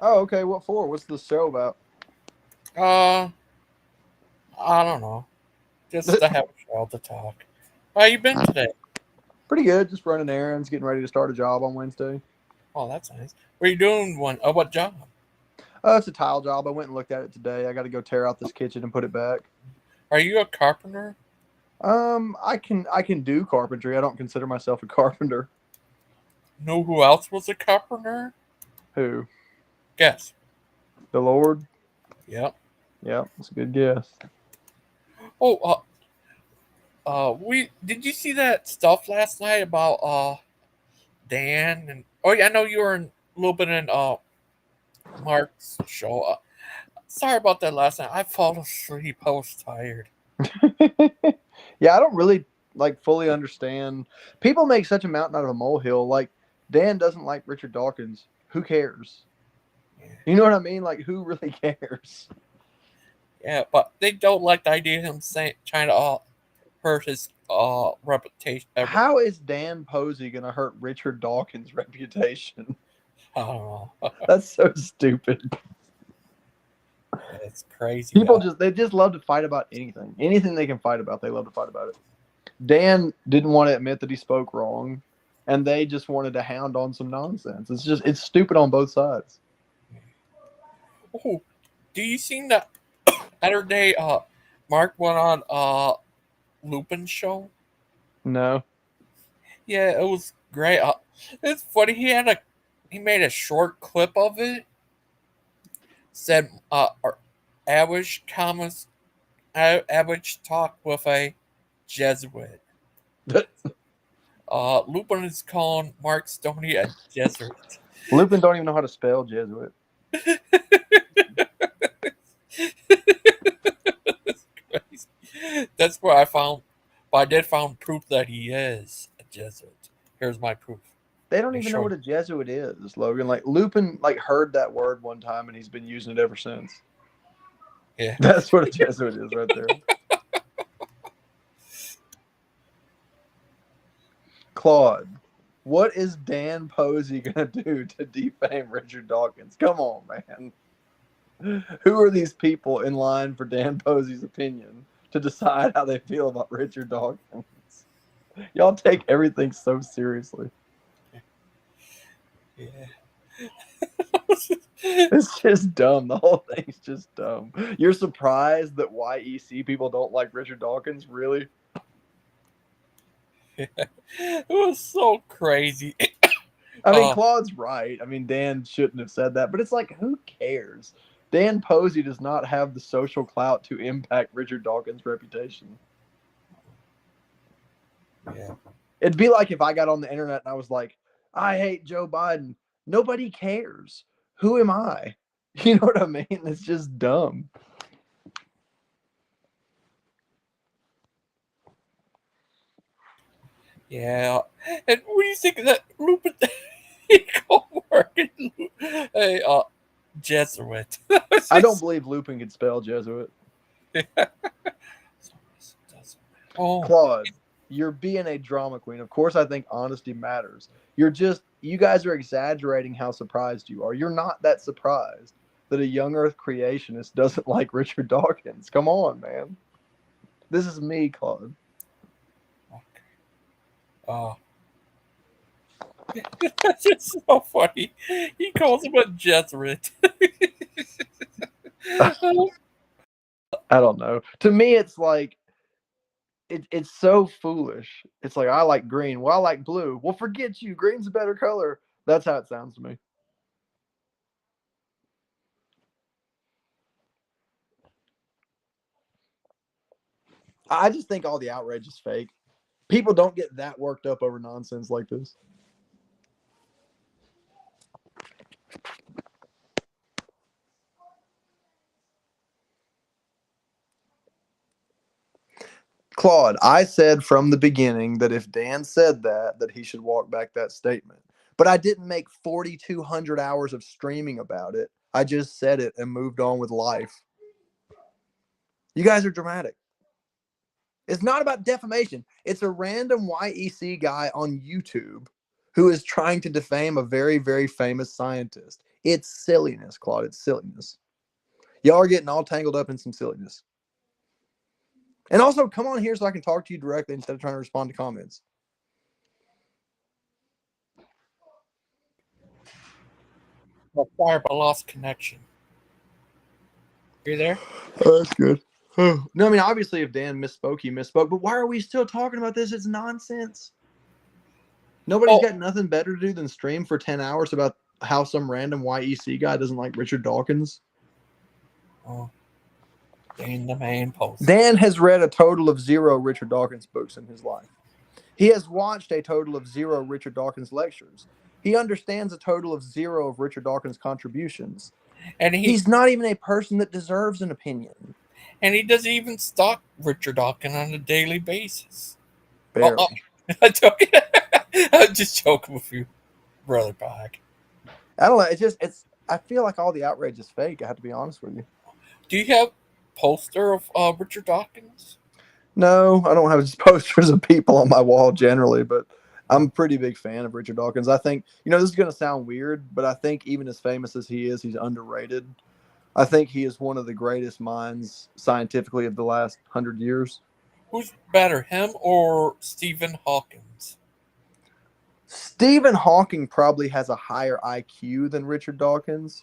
Oh, okay. What for? What's the show about? Uh, I don't know. Just to have a show to talk. How you been today? Pretty good. Just running errands, getting ready to start a job on Wednesday. Oh, that's nice. What are you doing? What job? It's a tile job. I went and looked at it today. I got to go tear out this kitchen and put it back. Are you a carpenter? I can do carpentry. I don't consider myself a carpenter. Know who else was a carpenter? Who? Guess. The Lord? Yep. Yeah, that's a good guess. Oh, we did you see that stuff last night about Dan and oh yeah, I know you were a little bit in Mark's show. Sorry about that last night. I fall asleep. I was tired. Yeah, I don't really fully understand. People make such a mountain out of a molehill. Like Dan doesn't like Richard Dawkins. Who cares? You know what I mean? Like, who really cares? Yeah, but they don't like the idea of him trying to hurt his reputation. How is Dan Posey gonna hurt Richard Dawkins' reputation? I don't know. That's so stupid. It's crazy. People just love to fight about anything. Anything they can fight about, they love to fight about it. Dan didn't want to admit that he spoke wrong, and they just wanted to hound on some nonsense. It's stupid on both sides. Oh, do you seen that other day? Mark went on Lupin's show. No. Yeah, it was great. It's funny. He made a short clip of it. Said average comments, average talk with a Jesuit. Lupin is calling Mark Stoney a Jesuit. Lupin don't even know how to spell Jesuit. That's where I found, but I did find proof that he is a Jesuit. Here's my proof. They don't even know what a Jesuit is, Logan. Like Lupin, heard that word one time and he's been using it ever since. Yeah, that's what a Jesuit is right there. Claude, what is Dan Posey gonna do to defame Richard Dawkins? Come on, man. Who are these people in line for Dan Posey's opinion to decide how they feel about Richard Dawkins? Y'all take everything so seriously. Yeah. It's just dumb. The whole thing's just dumb. You're surprised that YEC people don't like Richard Dawkins? Really? Yeah. It was so crazy. I mean, Claude's right. I mean, Dan shouldn't have said that, but it's like, who cares? Dan Posey does not have the social clout to impact Richard Dawkins' reputation. Yeah. It'd be like if I got on the internet and I was like, I hate Joe Biden. Nobody cares. Who am I? You know what I mean? It's just dumb. Yeah. And what do you think of that Lupin? He called working a Jesuit. I don't believe Lupin could spell Jesuit. Oh. Claude, you're being a drama queen. Of course, I think honesty matters. You guys are exaggerating how surprised you are. You're not that surprised that a young Earth creationist doesn't like Richard Dawkins. Come on, man. This is me, Claude. Okay. That's just so funny. He calls him a Jesuit. I don't know. To me, it's like, it's so foolish. It's like, I like green. Well, I like blue. Well, forget you. Green's a better color. That's how it sounds to me. I just think all the outrage is fake. People don't get that worked up over nonsense like this. Claude, I said from the beginning that if Dan said that he should walk back that statement. But I didn't make 4,200 hours of streaming about it. I just said it and moved on with life. You guys are dramatic. It's not about defamation. It's a random YEC guy on YouTube who is trying to defame a very, very famous scientist. It's silliness, Claude. It's silliness. Y'all are getting all tangled up in some silliness. And also, come on here so I can talk to you directly instead of trying to respond to comments. Sorry, I lost connection. You there? Oh, that's good. No, I mean, obviously, if Dan misspoke, he misspoke. But why are we still talking about this? It's nonsense. Nobody's got nothing better to do than stream for 10 hours about how some random YEC guy doesn't like Richard Dawkins. Oh, Dan the man post. Dan has read a total of 0 Richard Dawkins books in his life. He has watched a total of 0 Richard Dawkins lectures. He understands a total of 0 of Richard Dawkins' contributions. And he's not even a person that deserves an opinion. And he doesn't even stalk Richard Dawkins on a daily basis. Barely. I'm just joking with you, Brother Pike. I don't know. I feel like all the outrage is fake. I have to be honest with you. Do you have a poster of Richard Dawkins? No, I don't have just posters of people on my wall generally, but I'm a pretty big fan of Richard Dawkins. I think, this is going to sound weird, but I think even as famous as he is, he's underrated. I think he is one of the greatest minds scientifically of the last 100 years. Who's better, him or Stephen Hawking? Stephen Hawking probably has a higher IQ than Richard Dawkins,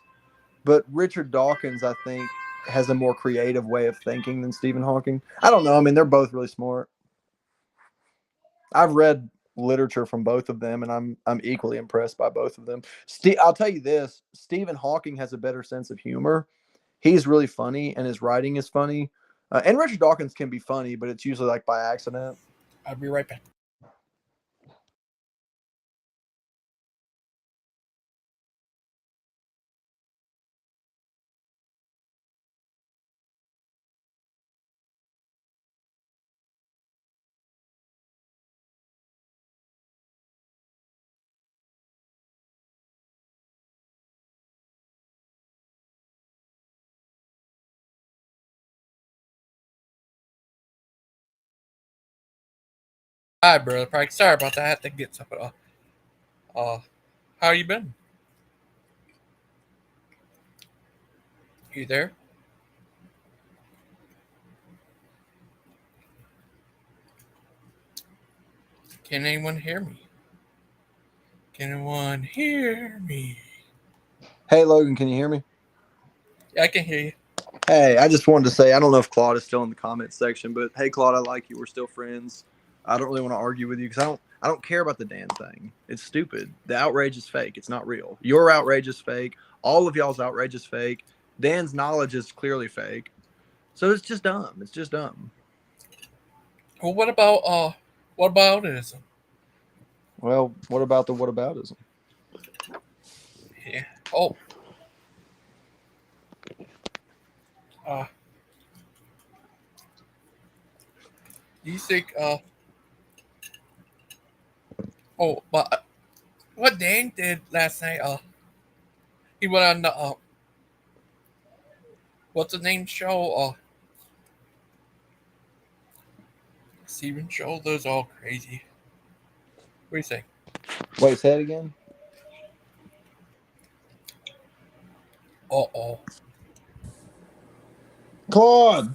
but Richard Dawkins, I think, has a more creative way of thinking than Stephen Hawking. I don't know. I mean, they're both really smart. I've read literature from both of them, and I'm equally impressed by both of them. I'll tell you this: Stephen Hawking has a better sense of humor. He's really funny, and his writing is funny. And Richard Dawkins can be funny, but it's usually like by accident. I'll be right back. Hi, Brother Pike. Sorry about that. I had to get something. How you been? You there? Can anyone hear me? Can anyone hear me? Hey, Logan, can you hear me? Yeah, I can hear you. Hey, I just wanted to say, I don't know if Claude is still in the comments section, but hey, Claude, I like you. We're still friends. I don't really want to argue with you because I don't care about the Dan thing. It's stupid. The outrage is fake. It's not real. Your outrage is fake. All of y'all's outrage is fake. Dan's knowledge is clearly fake. So it's just dumb. It's just dumb. Well, what aboutism? Well, what about the whataboutism? Yeah. Oh. Do you think but what Dan did last night, he went on the what's the name show? Steven show, those all crazy. What do you think? Wait, say it again. Uh-oh. Claude!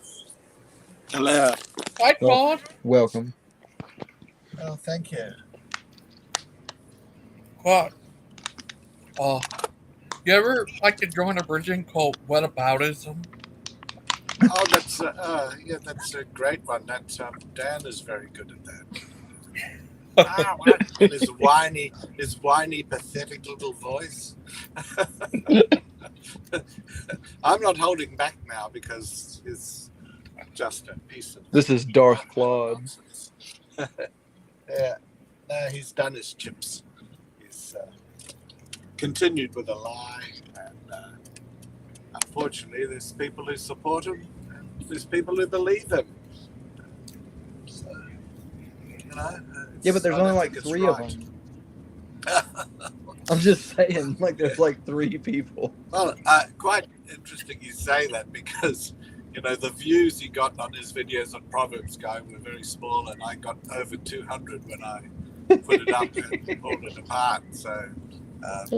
Hello. Hi, Claude. Welcome. Oh, thank you. Claude. You ever like to join a religion called whataboutism? Oh, that's a great one. That Dan is very good at that. What? His whiny, pathetic little voice. I'm not holding back now because it's just a piece of. This is Darth Claude. Yeah, no, he's done his chips. He's continued with a lie, and unfortunately, there's people who support him, and there's people who believe him. So, yeah, but there's only like 3 of them. I'm just saying, like, there's like 3 people. Well, quite interesting you say that because, the views he got on his videos on Proverbs Guy were very small, and I got over 200 when I put it up and pulled it apart. So, but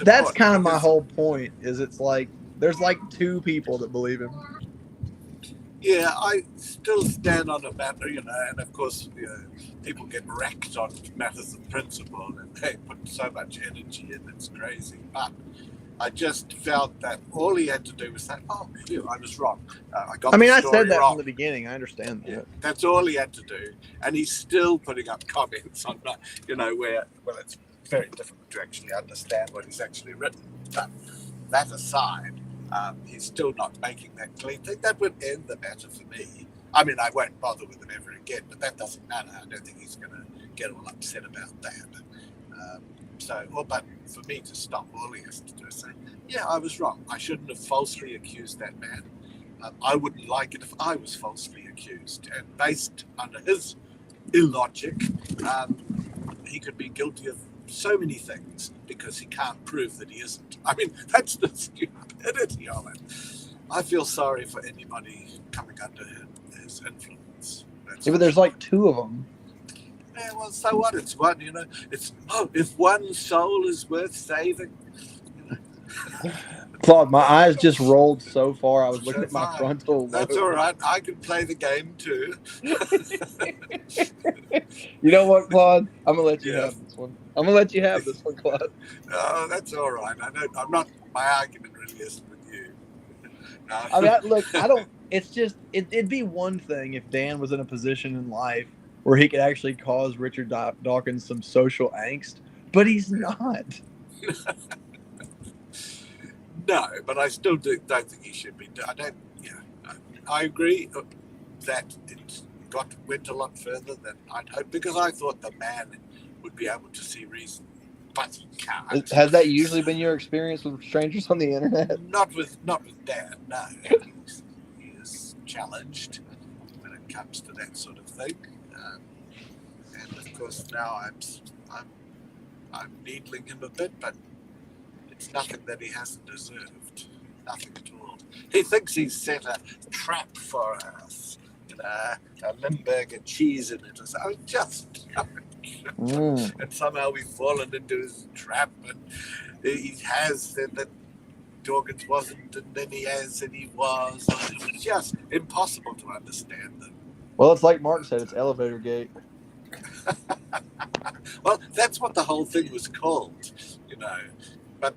That's important kind of my because- whole point. Is it's like there's like two people that believe him. Yeah, I still stand on a matter, and of course, people get wrecked on matters of principle, and they put so much energy in. It's crazy, but I just felt that all he had to do was say, "Oh, phew, I was wrong. I got I mean, the I story said that wrong." from the beginning. I understand that. Yeah, that's all he had to do, and he's still putting up comments on, where it's very difficult to actually understand what he's actually written. But that aside, he's still not making that clean thing. That would end the matter for me. I mean, I won't bother with him ever again, but that doesn't matter. I don't think he's going to get all upset about that. But for me to stop, all he has to do is say, yeah, I was wrong. I shouldn't have falsely accused that man. I wouldn't like it if I was falsely accused. And based under his illogic, he could be guilty of so many things because he can't prove that he isn't. I mean, that's the stupidity of it. I feel sorry for anybody coming under his influence. Yeah, but there's like two of them. Yeah, well, so what? It's one, It's, if one soul is worth saving. Claude, my eyes just rolled so far. I was looking at my Fine. frontal lobe. That's all right. I can play the game too. You know what, Claude? I'm gonna let you Yeah. have this one. I'm gonna let you have this one, Claude. Oh, that's all right. I know. I'm not. My argument really isn't with you. No. I mean, look, I don't. It's just it'd be one thing if Dan was in a position in life where he could actually cause Richard Dawkins some social angst, but he's not. No, but I still don't think he should be. I agree that it went a lot further than I'd hoped because I thought the man would be able to see reason, but he can't. Has that usually been your experience with strangers on the internet? Not with Dan. No, he is challenged when it comes to that sort of thing, and of course now I'm needling him a bit, but it's nothing that he hasn't deserved. Nothing at all. He thinks he's set a trap for us, a Limburger cheese in it or something. Just and somehow we've fallen into his trap, and he has said that Dawkins wasn't, and then he has said he was. It's just impossible to understand them. Well, it's like Mark said, it's elevator gate. Well, that's what the whole thing was called, But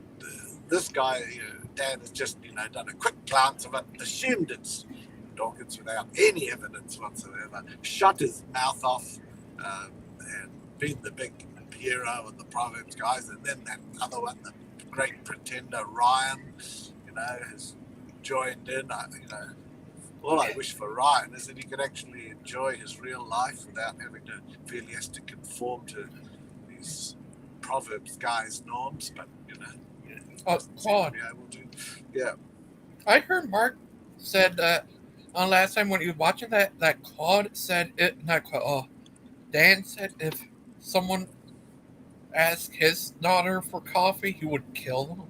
this guy, Dan, has just, done a quick glance of it, assumed it's Dawkins without any evidence whatsoever, shut his mouth off, and been the big hero of the Proverbs guys, and then that other one, the great pretender Ryan, has joined in. All I wish for Ryan is that he could actually enjoy his real life without having to feel he has to conform to these Proverbs guys' norms, but Claude, be able to. Yeah. I heard Mark said that on last time when he was watching that Claude said it. Not Claude. Oh, Dan said if someone asked his daughter for coffee, he would kill them.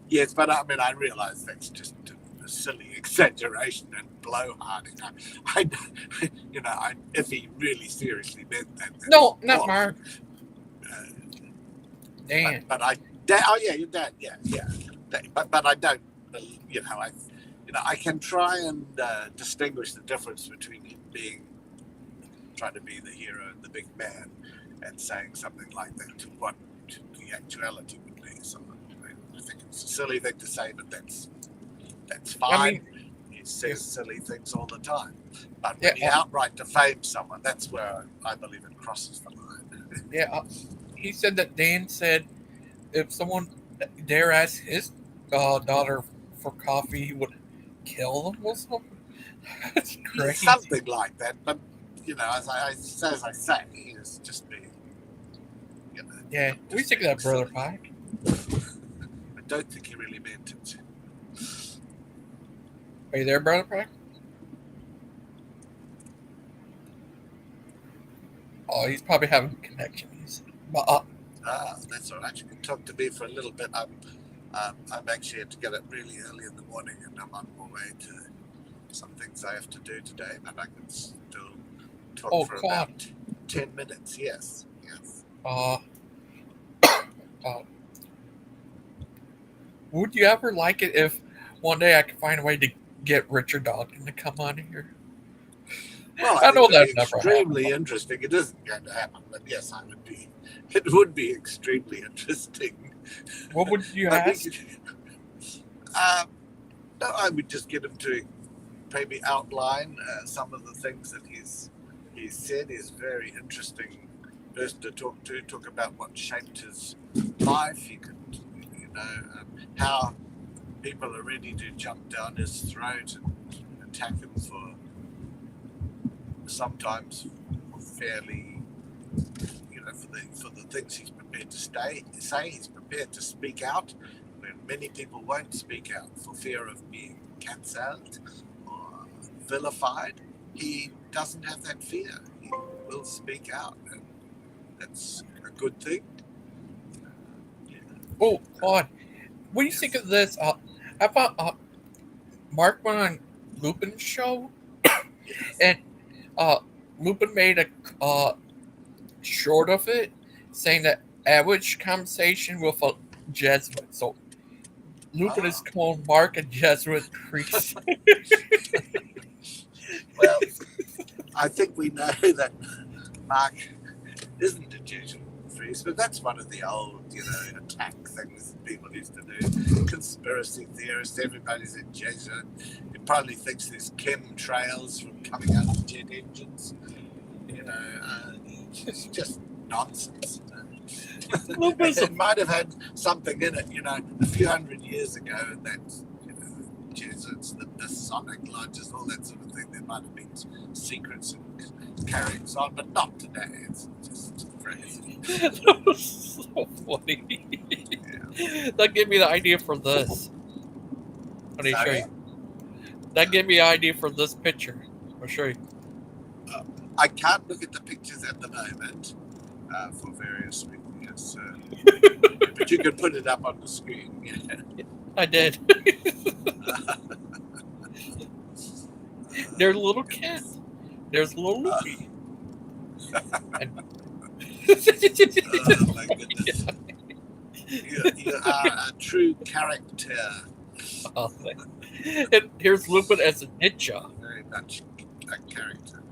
Yes, but I mean, I realize that's just a silly exaggeration and blowharding. If he really seriously meant that. No, not Mark. Dan. But your dad, yeah. But I don't, I can try and distinguish the difference between him trying to be the hero and the big man, and saying something like that to what the actuality would be. So I think it's a silly thing to say, but that's fine. I mean, he says silly things all the time. But Yeah, when he outright defames someone, that's where I believe it crosses the line. yeah, he said that Dan said if someone dare ask his daughter for coffee, he would kill them or something. That's crazy. Something like that, but as I say, he is just being. Yeah, we think of that, Brother Pike. I don't think he really meant it. Are you there, Brother Pike? Oh, he's probably having connections. That's all right. You can talk to me for a little bit. I'm actually had to get up really early in the morning, and I'm on my way to some things I have to do today. But I can still talk for about 10 minutes. Yes. Would you ever like it if one day I could find a way to get Richard Dawkins to come on here? Well, I I know think it'd be that's never extremely happened. interesting. It isn't going to happen, but yes, I would be. It would be extremely interesting. What would you But we ask? could- no, I would just get him to maybe outline some of the things that he's said. Is very interesting person to talk to. Talk about what shaped his life. He could, how people are ready to jump down his throat and attack him for sometimes fairly, for the things he's prepared to say. He's prepared to speak out when many people won't speak out for fear of being cancelled or vilified. He doesn't have that fear. He will speak out, and that's a good thing. Oh, God. What do you think of this? I thought Mark went on Lupin's show, and Lupin made a short of it, saying that average conversation with a Jesuit. So Lupin is calling Mark a Jesuit priest. Well, I think we know that Mark isn't a Jesuit priest, but that's one of the old, attack things that people used to do. Conspiracy theorists, everybody's a Jesuit. He probably thinks there's chemtrails from coming out of jet engines. It's just nonsense. It might have had something in it, a few hundred years ago, that Jesuits, the Masonic lodges, all that sort of thing. There might have been secrets and carryings on, but not today. It's just crazy. That was so funny. Yeah. That gave me the idea for this. Let me show you. That gave me an idea for this picture. I'll show you. I can't look at the pictures at the moment for various reasons. Yes, but you can put it up on the screen. Yeah. I did. There's a little kid. There's a little Luffy. Oh my goodness. You are a true character. Oh, and here's Lupin as a ninja. Very much a character.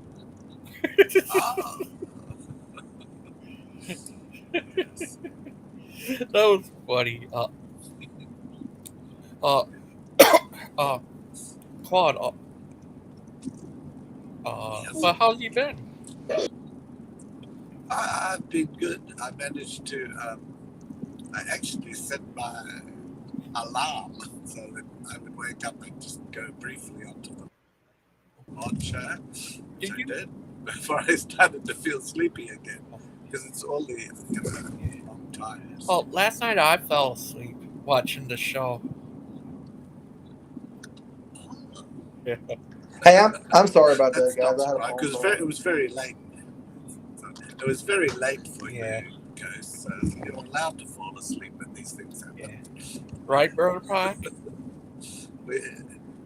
Yes. That was funny. Claude. Well, how's you been? I've been good. I managed to. I actually set my alarm so that I would wake up and just go briefly onto the launch. Which I did before I started to feel sleepy again, because it's only long time. Oh, last night I fell asleep watching the show. Yeah. Hey, I'm sorry about that, That's guys. not I had a right, phone because call. it was very late. It was very late for Yeah. you, Ghost. So you're allowed to fall asleep when these things happen. Yeah. Right, Brother Pike?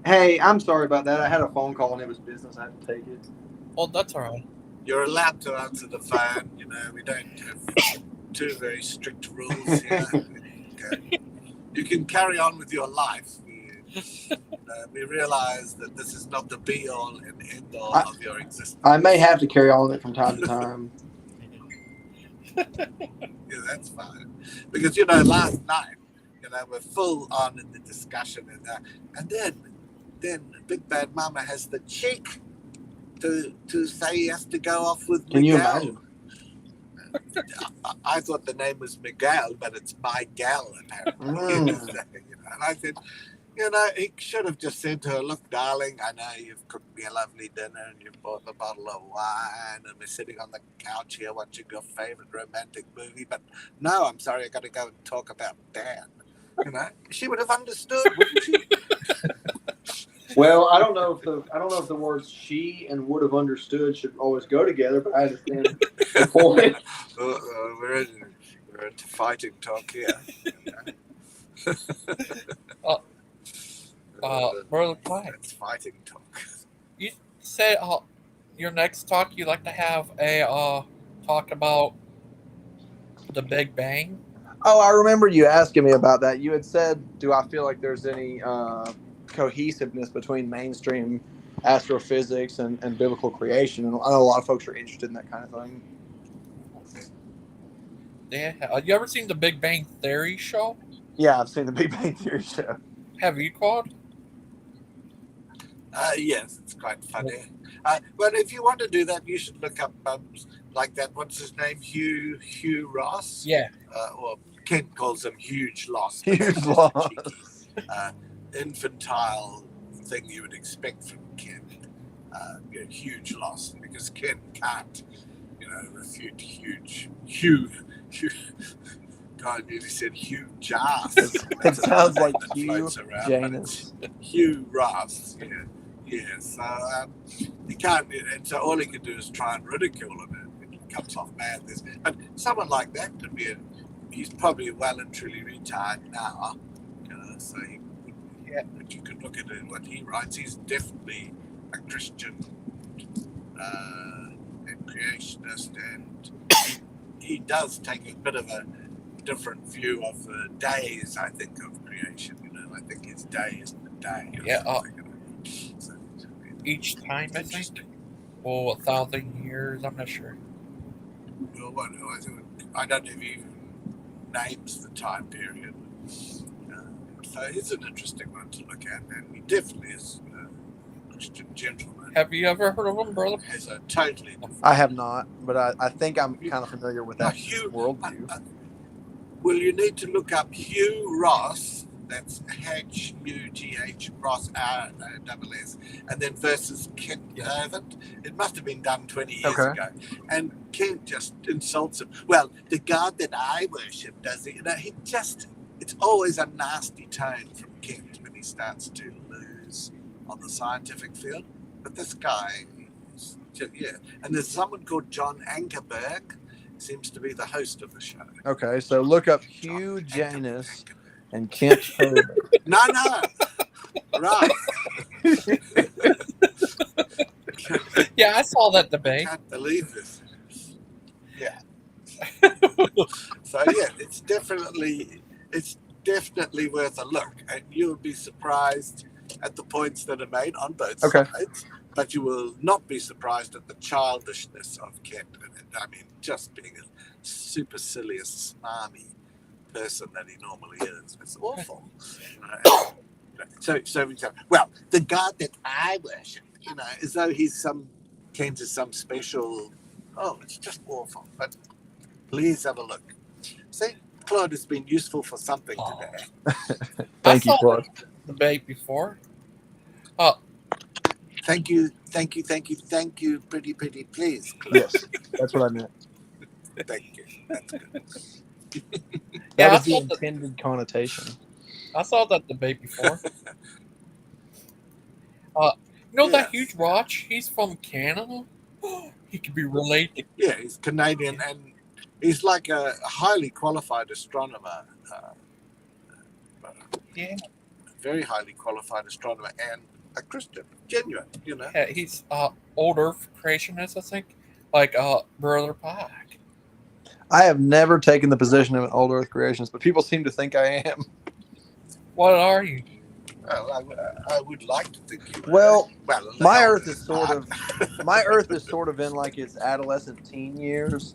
Hey, I'm sorry about that. I had a phone call and it was business. I had to take it. Oh, that's all right. You're allowed to answer the phone. We don't have two very strict rules here. You can carry on with your life. We realize that this is not the be-all and end-all of your existence. I may have to carry on with it from time to time. Yeah, that's fine. Because, last night, we're full on in the discussion. And then Big Bad Mama has the cheek to say he has to go off with Can Miguel. you imagine? I thought the name was Miguel, but it's Miguel, apparently. And I said, he should have just said to her, look, darling, I know you've cooked me a lovely dinner and you've bought a bottle of wine and we're sitting on the couch here watching your favorite romantic movie, but no, I'm sorry, I got to go and talk about Dan. She would have understood, wouldn't she? Well, I don't know if the words "she" and "would have understood" should always go together, but I understand the point. We're into fighting talk here. Brother Pike, It's fighting talk. you said your next talk you'd like to have a talk about the Big Bang. Oh, I remember you asking me about that. You had said, "Do I feel like there's any cohesiveness between mainstream astrophysics and biblical creation?" And I know a lot of folks are interested in that kind of thing. Yeah. You ever seen the Big Bang Theory show? Yeah, I've seen the Big Bang Theory show. Have you, Claude? Yes, it's quite funny. Well, if you want to do that, you should look up like that. What's his name? Hugh Ross. Yeah. Or Kent calls him Huge Loss. Huge loss. Infantile thing you would expect from Kent. Huge loss because Kent can't, refute huge. God, you said huge ass. It sounds like Hugh Janus. Hugh Ross. Yeah. So he can't, and so all he can do is try and ridicule him. It comes off bad. But someone like that could be he's probably well and truly retired now. So but you could look at it, what he writes. He's definitely a Christian and creationist, and he does take a bit of a different view of the days, I think, of creation. I think his day is the day. Yeah. Each time, I think. Or 1,000 years, I'm not sure. Well, I don't know if he even names the time period. So it's an interesting one to look at, and he definitely is a Christian gentleman. Have you ever heard of him, brother? Has a totally different. I have not, but I think I'm kind of familiar with that worldview. Well, you need to look up Hugh Ross. That's Huth Ross RSS, and then versus Kent Irvin. It must have been done 20 years ago, and Kent just insults him. Well, the God that I worship does it. It's always a nasty tone from Kent when he starts to lose on the scientific field. But this guy, and there's someone called John Ankerberg, seems to be the host of the show. Okay, so look up Hugh Janus and Kent Irvin. No, right. Yeah, I saw that debate. I can't believe this. Yeah. So it's definitely worth a look, and you'll be surprised at the points that are made on both sides, but you will not be surprised at the childishness of Kent. I mean, just being a supercilious, smarmy person that he normally is. It's awful. So we say, well, the God that I worship, as though Kent is some special. Oh, it's just awful. But please have a look. See, Claude has been useful for something today. Thank you, Claude. Debate before. Thank you, pretty please, Claude. Yes, that's what I meant. Thank you. That's good. That was the intended connotation. I saw that debate before. That huge watch? He's from Canada. He could be related. Yeah, he's Canadian, and he's like a highly qualified astronomer. Very highly qualified astronomer and a Christian, genuine. Yeah, he's old Earth creationist, I think, like Brother Pike. I have never taken the position of an old Earth creationist, but people seem to think I am. What are you? Well, I would like to think you. Well, my Earth is sort of in like its adolescent teen years.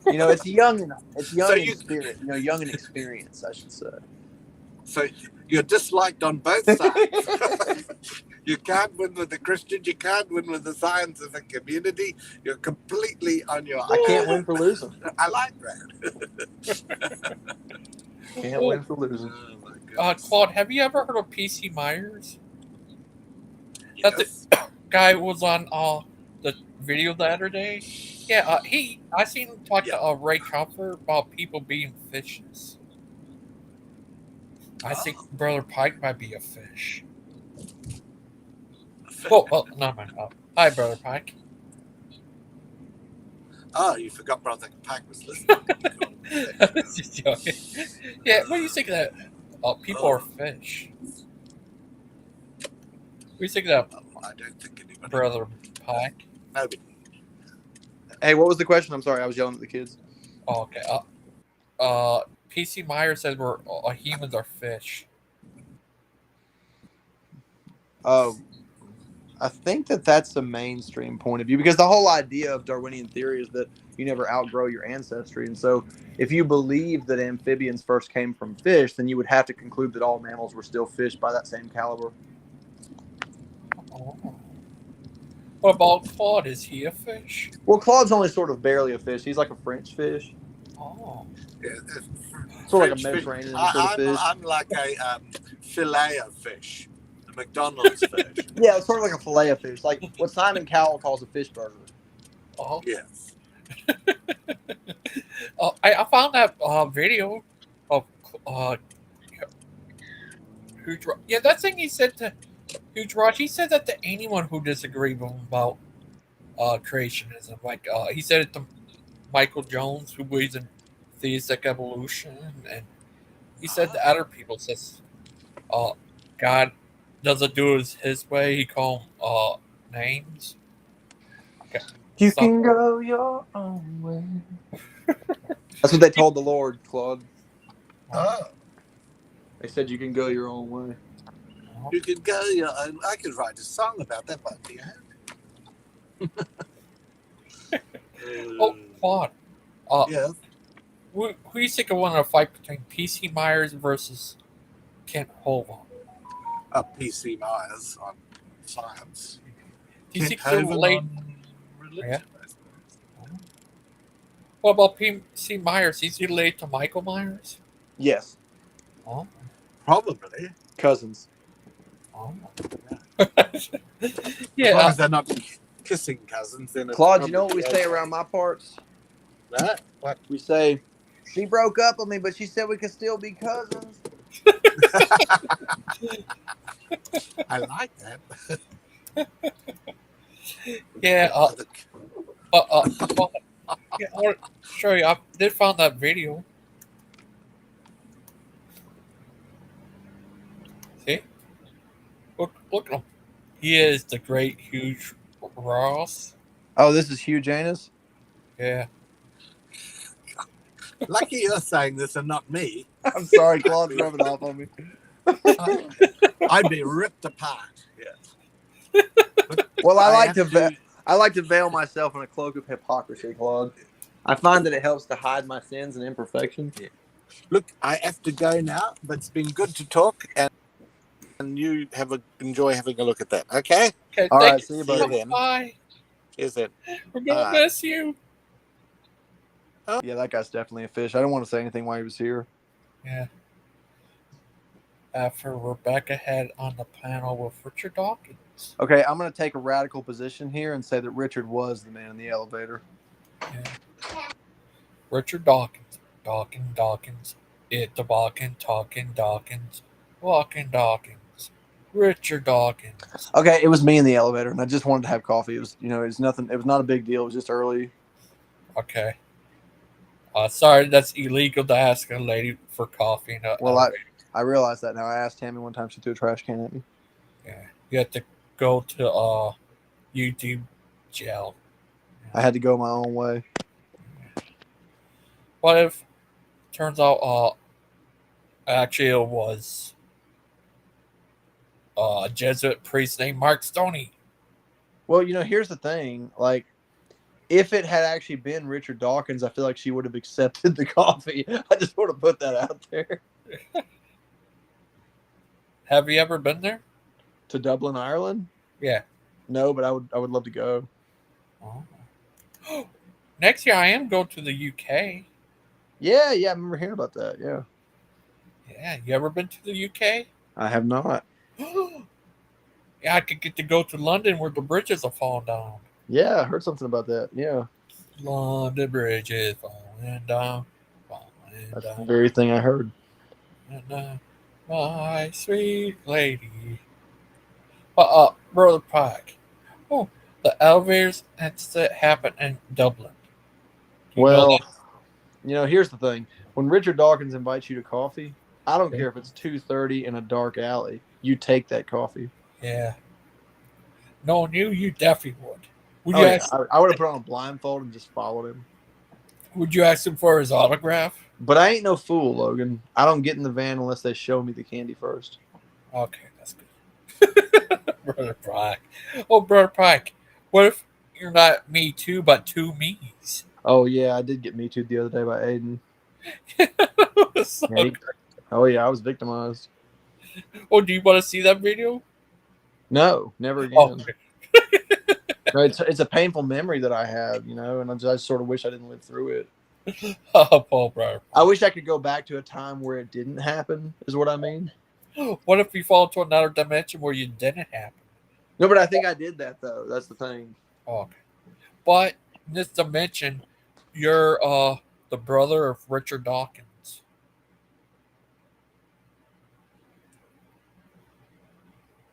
It's young enough. It's young in spirit. Young in experience, I should say. So you're disliked on both sides. You can't win with the Christian. You can't win with the scientific community. You're completely on your own. I can't win for losing. I like that. Can't win for losing. Oh my Claude, have you ever heard of P.C. Myers? Yes. That's the guy who was on the video the other day. Yeah, I seen him talk to Ray Comfort about people being fishes. I think Brother Pike might be a fish. Well, no, man. Hi, Brother Pike. Oh, you forgot Brother Pike was listening. Just joking. Yeah, what do you think of that? People are fish. What do you think of that? I don't think anybody. Brother Pike. Nobody. Hey, what was the question? I'm sorry, I was yelling at the kids. Oh, okay. PC Meyer said we're humans are fish. I think that's the mainstream point of view, because the whole idea of Darwinian theory is that you never outgrow your ancestry. And so if you believe that amphibians first came from fish, then you would have to conclude that all mammals were still fish by that same caliber. Oh. What about Claude? Is he a fish? Well, Claude's only sort of barely a fish. He's like a French fish. Oh. Yeah, Sort of like a Mediterranean sort of fish. I'm like a fillet of fish, a McDonald's fish. Yeah, it's sort of like a fillet of fish, like what Simon Cowell calls a fish burger. Oh. Yes. I found that video of Huge Raj. Yeah, that thing he said to Huge Raj. He said that to anyone who disagreed with him about creationism. Like he said it to Michael Jones, who believes in theistic evolution, and he said to other people, says God doesn't do it his way. He called names. Okay. You can go your own way. That's what they told the Lord, Claude. Oh. They said you can go your own way. You can go your own. I could write a song about that, but yeah. Oh, Claude. Yes. Who do you think of one of the fight between PC Myers versus Kent Hovind? PC Myers on science. Do you Kent think they're Hovind late? on religion, Yeah. I suppose. What about PC Myers? Is he related to Michael Myers? Yes. Oh. Probably. Cousins. Oh. As Yeah. long as they're not kissing cousins, then it's Claude, you know what probably we say okay. around my parts? That? What? We say, she broke up with me, but she said we could still be cousins. I like that. Yeah. Well, yeah, I want to show you. I did find that video. See? Look at him. He is the great Huge Ross. Oh, this is Hugh Janus? Yeah. Lucky you're saying this and not me. I'm sorry, Claude's rubbing off on me. I'd be ripped apart. Yeah. Well, I like have to veil myself in a cloak of hypocrisy, Claude. I find that it helps to hide my sins and imperfections. Yeah. Look, I have to go now, but it's been good to talk, and you enjoy having a look at that. Okay? Okay. All Thank right, you. see you, buddy. Bye. Is it? We're gonna miss you. Yeah, that guy's definitely a fish. I didn't want to say anything while he was here. Yeah. After Rebecca had on the panel with Richard Dawkins. Okay, I'm going to take a radical position here and say that Richard was the man in the elevator. Yeah. Richard Dawkins. Dawkins. It the Balkan, talking Dawkins. Walking Dawkins. Richard Dawkins. Okay, it was me in the elevator, and I just wanted to have coffee. It was, it was nothing. It was not a big deal. It was just early. Okay. Sorry, that's illegal to ask a lady for coffee. Well, I realize that now. I asked Tammy one time. She threw a trash can at me. Yeah, you have to go to YouTube jail. I had to go my own way. What if turns out actually it was a Jesuit priest named Mark Stoney? Well, here's the thing. Like, if it had actually been Richard Dawkins, I feel like she would have accepted the coffee. I just want to put that out there. Have you ever been there? To Dublin, Ireland? Yeah. No, but I would love to go. Oh. Next year I am going to the UK. Yeah, I remember hearing about that. Yeah. Yeah, you ever been to the UK? I have not. Yeah, I could get to go to London where the bridges are falling down. Yeah, I heard something about that. Yeah. London bridges falling down. That's the very thing I heard. And, my sweet lady. But, Brother Pike. Oh, the elevators that happened in Dublin. Well, here's the thing. When Richard Dawkins invites you to coffee, I don't care if it's 2:30 in a dark alley. You take that coffee. Yeah. Knowing you definitely would. I would have put on a blindfold and just followed him. Would you ask him for his autograph? But I ain't no fool, Logan. I don't get in the van unless they show me the candy first. Okay, that's good. Brother Pike. Oh, Brother Pike. What if you're not me too, but two me's? Oh yeah, I did get Me Too the other day by Aiden. So Yeah, oh yeah, I was victimized. Oh, do you want to see that video? No, never Oh, again. No, it's a painful memory that I have, you know, and I just sort of wish I didn't live through it. oh, Paul, Brother. I wish I could go back to a time where it didn't happen, is what I mean. What if you fall into another dimension where you didn't happen? No, but I think I did that though. That's the thing. Oh, okay. But in this dimension, you're the brother of Richard Dawkins.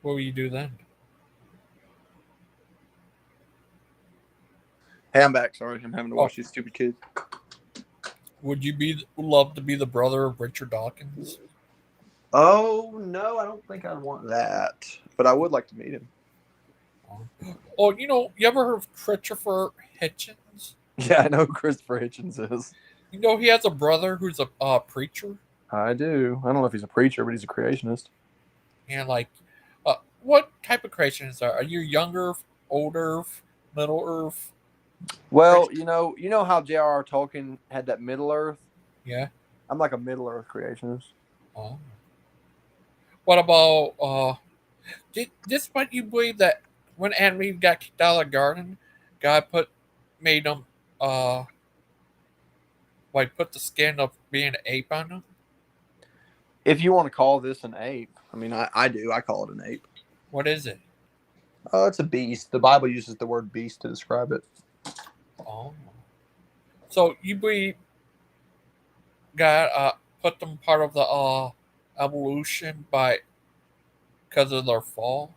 What will you do then? Hey, I'm back. Sorry, I'm having to watch these stupid kids. Would you love to be the brother of Richard Dawkins? Oh no, I don't think I'd want that, but I would like to meet him. Oh, you ever heard of Christopher Hitchens? Yeah, I know who Christopher Hitchens is. He has a brother who's a preacher. I do. I don't know if he's a preacher, but he's a creationist. And what type of creationist are you? Young Earth, old Earth, Middle Earth? Well, you know how J.R.R. Tolkien had that Middle Earth? Yeah. I'm like a Middle Earth creationist. Oh. What about did this what you believe that when Adam and Eve got kicked out of the garden, God made them put the skin of being an ape on them? If you want to call this an ape, I mean I do. I call it an ape. What is it? Oh, it's a beast. The Bible uses the word beast to describe it. Oh. So you believe God put them part of the evolution because of their fall?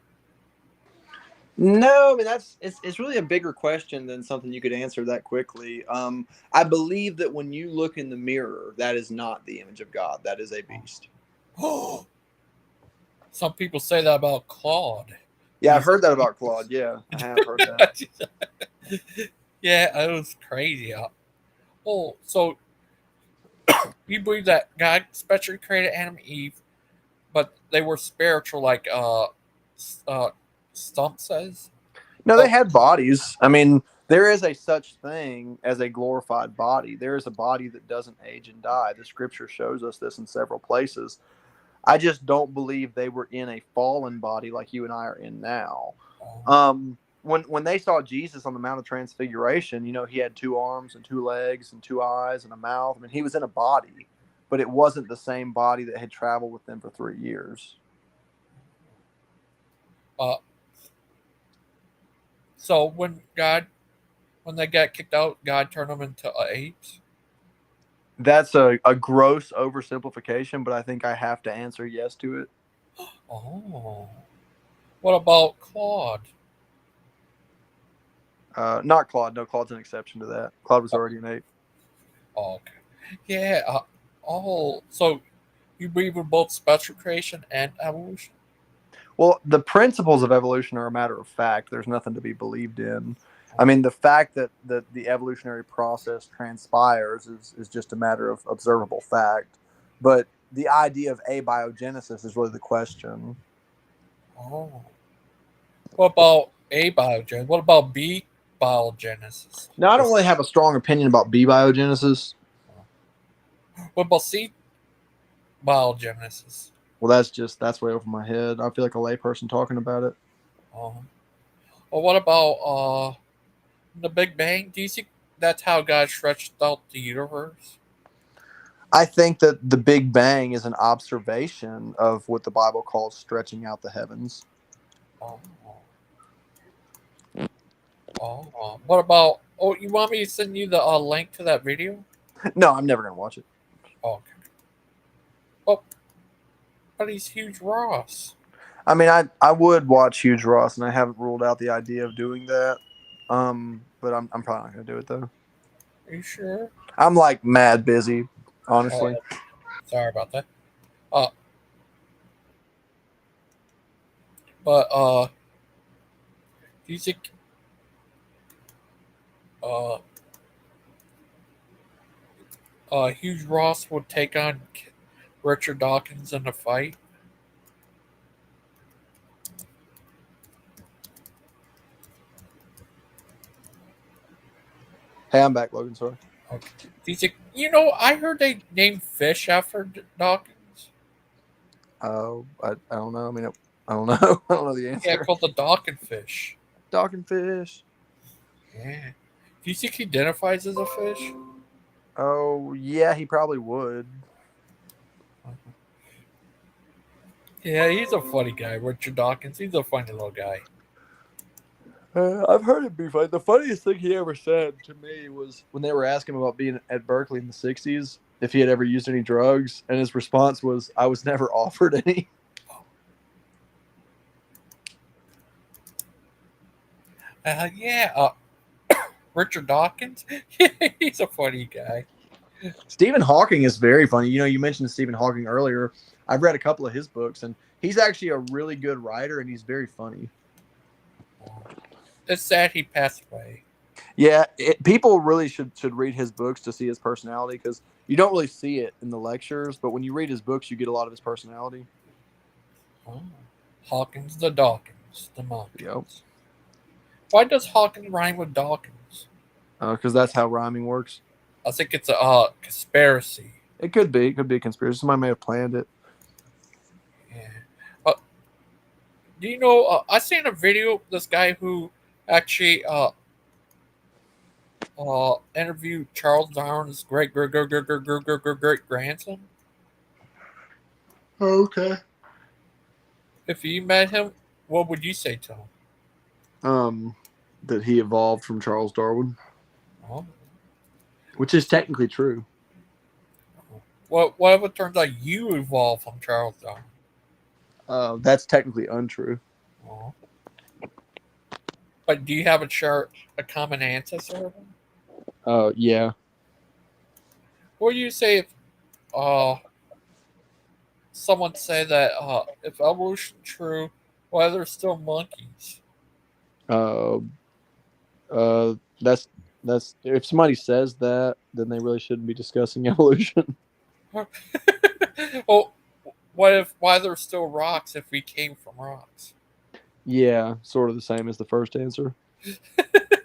No, I mean it's really a bigger question than something you could answer that quickly. I believe that when you look in the mirror, that is not the image of God. That is a beast. Oh. Some people say that about Claude. Yeah, I've heard that about Claude. Yeah, I have heard that. Yeah, it was crazy. Oh, so you believe that God specially created Adam and Eve, but they were spiritual, like Stump says? No, they had bodies. I mean, there is a such thing as a glorified body. There is a body that doesn't age and die. The scripture shows us this in several places. I just don't believe they were in a fallen body like you and I are in now. When they saw Jesus on the Mount of Transfiguration, he had 2 arms and 2 legs and 2 eyes and a mouth. I mean, he was in a body, but it wasn't the same body that had traveled with them for 3 years. So when they got kicked out, God turned them into apes? That's a gross oversimplification, but I think I have to answer yes to it. Oh. What about Claude? Not Claude. No, Claude's an exception to that. Claude was already an ape. Oh, okay. Yeah. So you believe in both special creation and evolution? Well, the principles of evolution are a matter of fact. There's nothing to be believed in. I mean, the fact that the evolutionary process transpires is just a matter of observable fact. But the idea of abiogenesis is really the question. Oh. What about abiogenesis? What about biogenesis? Now, I don't really have a strong opinion about biogenesis. What about C biogenesis? Well, that's way over my head. I feel like a layperson talking about it. Well, what about the Big Bang? Do you think that's how God stretched out the universe? I think that the Big Bang is an observation of what the Bible calls stretching out the heavens. What about? Oh, you want me to send you the link to that video? No, I'm never gonna watch it. Okay. Oh, but he's Huge Ross. I mean, I would watch Huge Ross, and I haven't ruled out the idea of doing that. But I'm probably not gonna do it though. Are you sure? I'm like mad busy, honestly. Sorry about that. But do you think Hugh Ross would take on Richard Dawkins in a fight. Hey, I'm back, Logan. Sorry. Okay. He's like, I heard they named fish after Dawkins. Oh, I don't know. I mean, I don't know. I don't know the Yeah, answer. called the Dawkins fish. Dawkins fish. Yeah. Do you think he identifies as a fish? Oh, yeah, he probably would. Yeah, he's a funny guy, Richard Dawkins. He's a funny little guy. I've heard it be funny. The funniest thing he ever said to me was when they were asking him about being at Berkeley in the 60s, if he had ever used any drugs, and his response was, I was never offered any. Yeah, Richard Dawkins. He's a funny guy. Stephen Hawking is very funny. You mentioned Stephen Hawking earlier. I've read a couple of his books, and he's actually a really good writer, and he's very funny. It's sad he passed away. Yeah, people really should read his books to see his personality, because you don't really see it in the lectures, but when you read his books, you get a lot of his personality. Oh. Hawkins the Dawkins, the Monkins. Yep. Why does Hawkins rhyme with Dawkins? Because that's how rhyming works. I think it's a conspiracy. It could be. It could be a conspiracy. Somebody may have planned it. Yeah. Do you know? I seen a video of this guy who actually interviewed Charles Darwin's great grandson. Oh, okay. If you met him, what would you say to him? That he evolved from Charles Darwin, Oh. which is technically true. What if it turns out you evolved from Charles Darwin? That's technically untrue. Oh. But do you have a common ancestor? Yeah. What do you say if someone say that if evolution true, why there's still monkeys? That's if somebody says that, then they really shouldn't be discussing evolution. Oh, why there's still rocks if we came from rocks? Yeah, sort of the same as the first answer.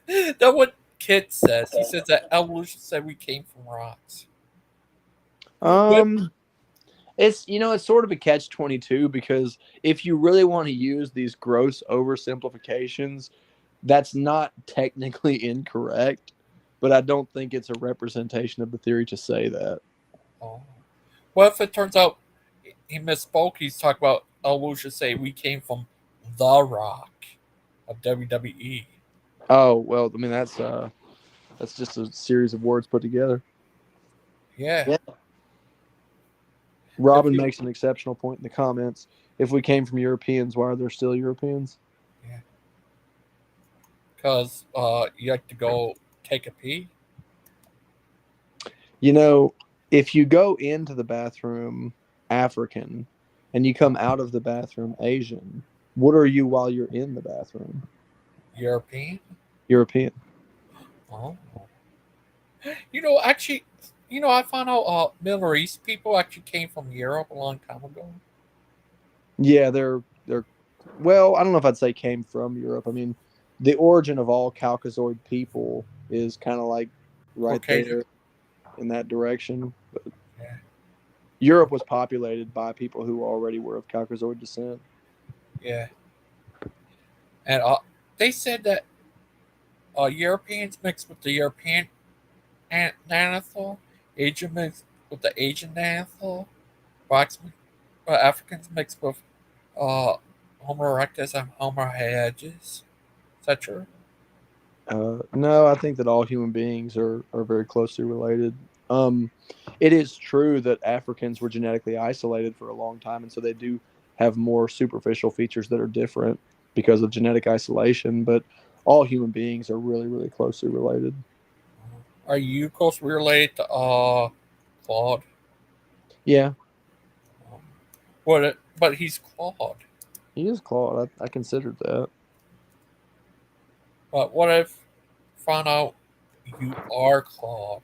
That's what Kit says. He says that evolution said we came from rocks. It's sort of a catch-22, because if you really want to use these gross oversimplifications, that's not technically incorrect, but I don't think it's a representation of the theory to say that. Oh. What if it turns out he misspoke? He's talking about evolution say we came from The Rock of WWE. Oh, well, I mean, that's just a series of words put together. Yeah. Robin makes an exceptional point in the comments. If we came from Europeans, why are there still Europeans? Yeah. Because you like to go take a pee? If you go into the bathroom African and you come out of the bathroom Asian, what are you while you're in the bathroom? European? European. Oh. Actually, I found out Middle East people actually came from Europe a long time ago. Yeah, they're well, I don't know if I'd say came from Europe. I mean, the origin of all Caucasoid people is kind of like right there in that direction. But yeah. Europe was populated by people who already were of Caucasoid descent. Yeah. And they said that Europeans mixed with the European Neanderthal, Asian mixed with the Asian Neanderthal, Africans mixed with Homo erectus and Homo heidelbergensis. Is that true? No, I think that all human beings are very closely related. It is true that Africans were genetically isolated for a long time, and so they do have more superficial features that are different because of genetic isolation, but all human beings are really, really closely related. Are you closely related to Claude? Yeah. But he's Claude. He is Claude. I considered that. But what if found out you are Claude?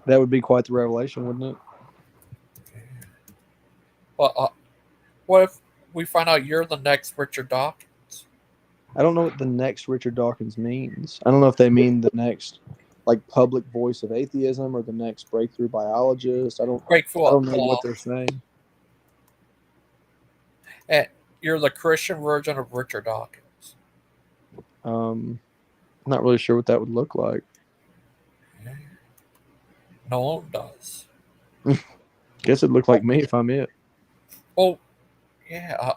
That would be quite the revelation, wouldn't it? But what if we find out you're the next Richard Dawkins? I don't know what the next Richard Dawkins means. I don't know if they mean the next, like, public voice of atheism or the next breakthrough biologist. I Breakthrough. don't know what they're saying. And you're the Christian version of Richard Dawkins. I'm not really sure what that would look like. No one does. Guess it'd look like me if I'm it. Oh, yeah.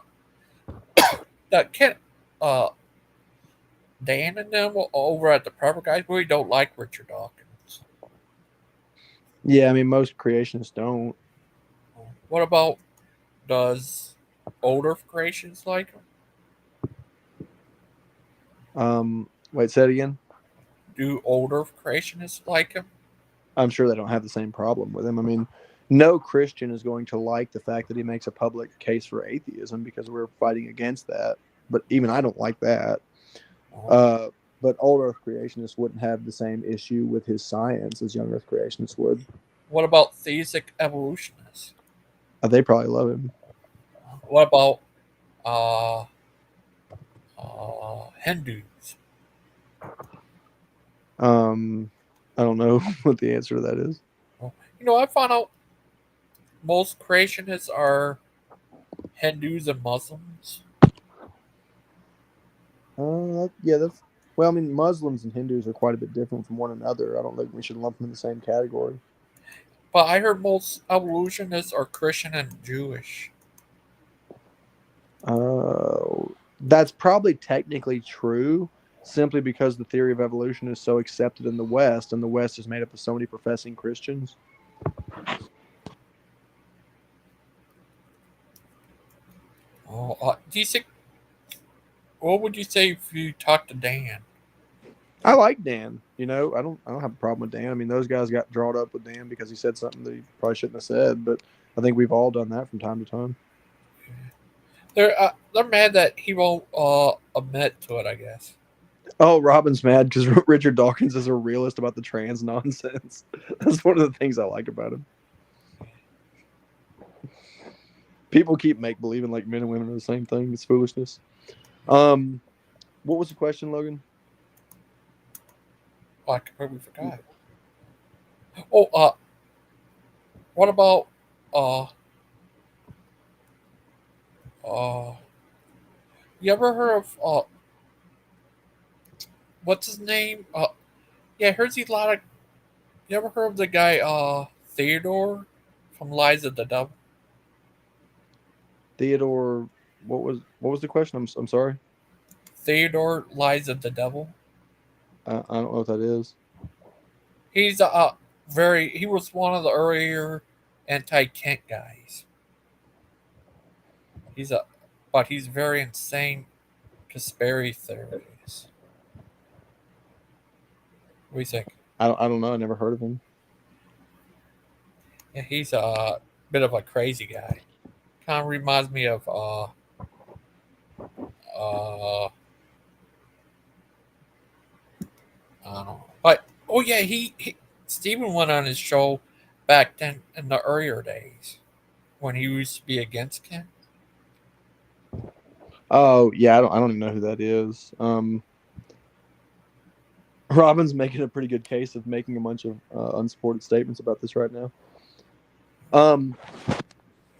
That kid, Dan and them over at the Prepper Guys really don't like Richard Dawkins. Yeah, I mean, most creationists don't. What about, does older creationists like him? Wait, say it again. Do older creationists like him? I'm sure they don't have the same problem with him. I mean, no Christian is going to like the fact that he makes a public case for atheism because we're fighting against that. But even I don't like that. But old Earth creationists wouldn't have the same issue with his science as young Earth creationists would. What about theistic evolutionists? They probably love him. What about Hindus? I don't know what the answer to that is. You know, I found out most creationists are Hindus and Muslims. Yeah, that's well. I mean, Muslims and Hindus are quite a bit different from one another. I don't think we should lump them in the same category. But I heard most evolutionists are Christian and Jewish. That's probably technically true, simply because the theory of evolution is so accepted in the West, and the West is made up of so many professing Christians. Do you think? What would you say if you talked to Dan? I like Dan. You know, I don't have a problem with Dan. I mean, those guys got drawn up with Dan because he said something that he probably shouldn't have said. But I think we've all done that from time to time. They're mad that he won't admit to it, I guess. Oh, Robin's mad because Richard Dawkins is a realist about the trans nonsense. That's one of the things I like about him. People keep believing like men and women are the same thing. It's foolishness. What was the question, Logan? Oh, I completely forgot. Oh, what about you ever heard of what's his name? Yeah, here's a lot of. You ever heard of the guy Theodore from Lies of the Devil? Theodore, what was the question? I'm sorry. Theodore Lies of the Devil. I don't know what that is. He's he was one of the earlier anti-Kent guys. But he's very insane conspiracy theories. What do you think? I don't know. I never heard of him. Yeah, he's a bit of a crazy guy. Kind of reminds me of I don't know. But oh yeah, Stephen went on his show back then in the earlier days when he used to be against Kent. Oh yeah, I don't even know who that is. Robin's making a pretty good case of making a bunch of unsupported statements about this right now.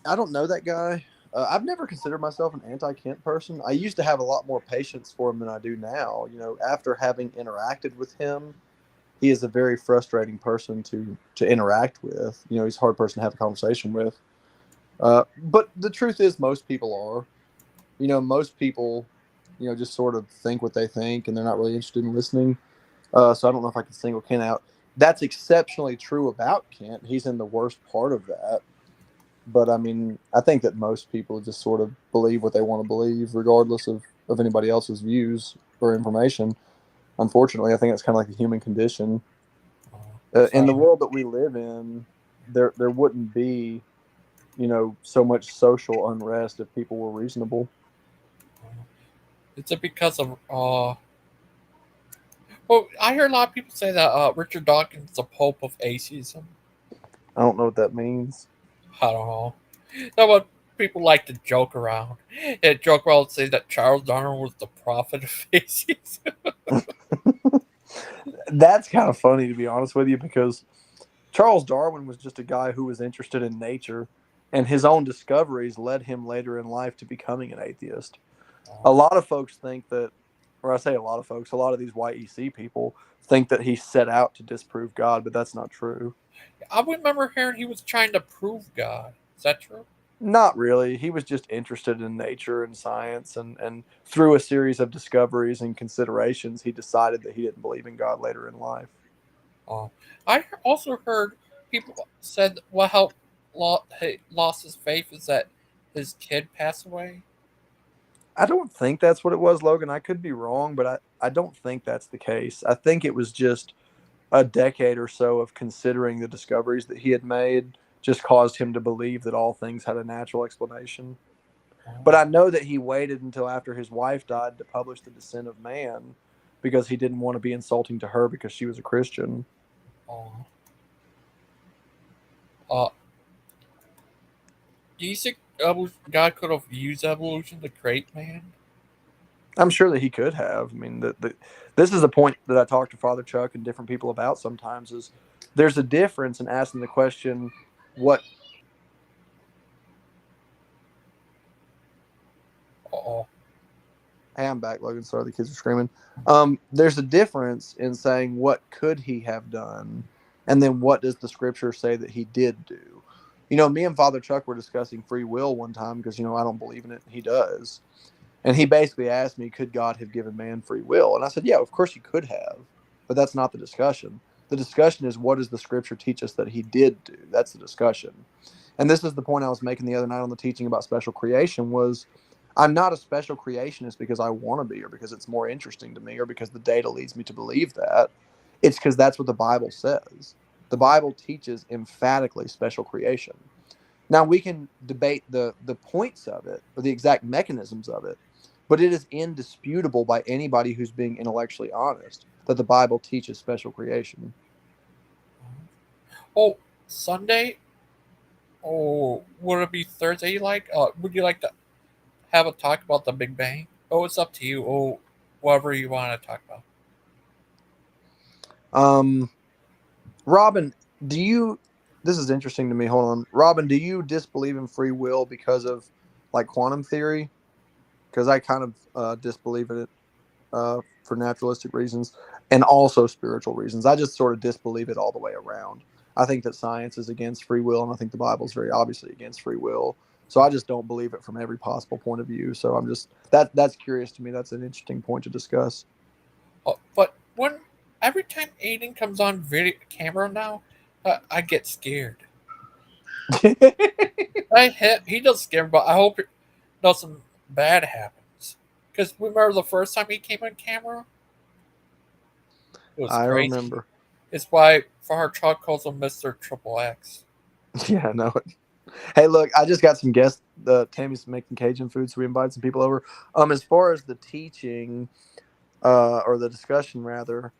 I don't know that guy. I've never considered myself an anti-Kent person. I used to have a lot more patience for him than I do now. You know, after having interacted with him, he is a very frustrating person to interact with. You know, he's a hard person to have a conversation with. But the truth is, most people are. You know, most people, you know, just sort of think what they think, and they're not really interested in listening. So I don't know if I can single Kent out. That's exceptionally true about Kent. He's in the worst part of that. But, I mean, I think that most people just sort of believe what they want to believe, regardless of anybody else's views or information. Unfortunately, I think that's kind of like the human condition. In the world that we live in, there wouldn't be, you know, so much social unrest if people were reasonable. It's because of Well, I hear a lot of people say that Richard Dawkins is the Pope of atheism. I don't know what that means. I don't know. That's what people like to joke around. And joke around and say that Charles Darwin was the prophet of atheism. That's kind of funny, to be honest with you, because Charles Darwin was just a guy who was interested in nature, and his own discoveries led him later in life to becoming an atheist. A lot of folks think that, or I say a lot of folks, a lot of these YEC people think that he set out to disprove God, but that's not true. I remember hearing he was trying to prove God. Is that true? Not really. He was just interested in nature and science, and through a series of discoveries and considerations, he decided that he didn't believe in God later in life. I also heard people said what helped he lost his faith is that his kid passed away. I don't think that's what it was, Logan. I could be wrong, but I don't think that's the case. I think it was just a decade or so of considering the discoveries that he had made just caused him to believe that all things had a natural explanation. But I know that he waited until after his wife died to publish The Descent of Man because he didn't want to be insulting to her because she was a Christian. Do you think God could have used evolution to create man? I'm sure that he could have. I mean, this is a point that I talk to Father Chuck and different people about sometimes is there's a difference in asking the question, what... Hey, I'm back, Logan. Sorry, the kids are screaming. There's a difference in saying what could he have done, and then what does the scripture say that he did do? You know, me and Father Chuck were discussing free will one time because, I don't believe in it. He does. And he basically asked me, could God have given man free will? And I said, yeah, of course he could have. But that's not the discussion. The discussion is, what does the scripture teach us that he did do? That's the discussion. And this is the point I was making the other night on the teaching about special creation was, I'm not a special creationist because I want to be, or because it's more interesting to me, or because the data leads me to believe that. It's because that's what the Bible says. The Bible teaches emphatically special creation. Now, we can debate the points of it, or the exact mechanisms of it, but it is indisputable by anybody who's being intellectually honest that the Bible teaches special creation. Oh, Sunday? Oh, would it be Thursday? Would you like to have a talk about the Big Bang? Oh, it's up to you. Oh, whatever you want to talk about. Robin, this is interesting to me. Hold on. Robin, do you disbelieve in free will because of like quantum theory? Because I kind of disbelieve in it for naturalistic reasons and also spiritual reasons. I just sort of disbelieve it all the way around. I think that science is against free will, and I think the Bible is very obviously against free will. So I just don't believe it from every possible point of view. So I'm just that's curious to me. That's an interesting point to discuss. But every time Aiden comes on video camera now, I get scared. He does scare me, but I hope nothing bad happens. Because remember the first time he came on camera? It was crazy. Remember. It's why Father Chuck calls him Mr. Triple X. Yeah, I know it. Hey, look, I just got some guests. Tammy's making Cajun food, so we invited some people over. As far as the teaching, or the discussion rather,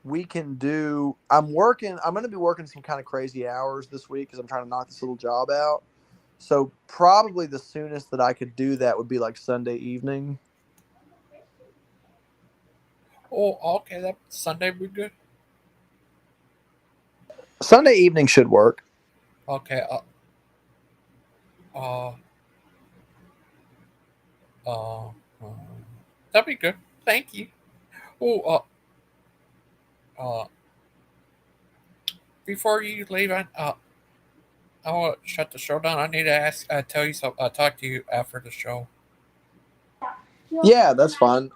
we can do. I'm going to be working some kind of crazy hours this week because I'm trying to knock this little job out. So probably the soonest that I could do that would be like Sunday evening. Oh, okay, that Sunday would be good. Sunday evening should work. Okay. That'd be good. Thank you. Oh, before you leave, I want to shut the show down. I need to tell you something. I'll talk to you after the show. Yeah, that's fine.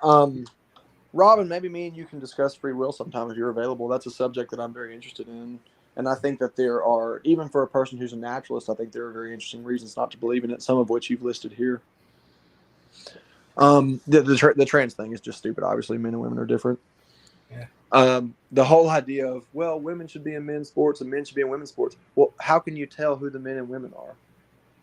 Robin, maybe me and you can discuss free will sometime if you're available. That's a subject that I'm very interested in. And I think that there are, even for a person who's a naturalist, I think there are very interesting reasons not to believe in it, some of which you've listed here. The trans thing is just stupid. Obviously, men and women are different. Yeah. The whole idea of, well, women should be in men's sports and men should be in women's sports. Well, how can you tell who the men and women are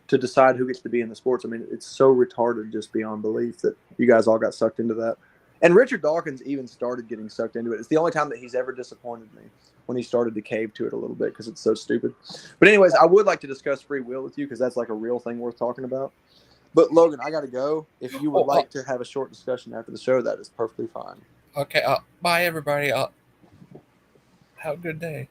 to decide who gets to be in the sports? I mean, it's so retarded just beyond belief that you guys all got sucked into that. And Richard Dawkins even started getting sucked into it. It's the only time that he's ever disappointed me, when he started to cave to it a little bit because it's so stupid. But anyways, I would like to discuss free will with you because that's like a real thing worth talking about. But Logan, I got to go. If you would like to have a short discussion after the show, that is perfectly fine. Okay. Bye, everybody. Have a good day.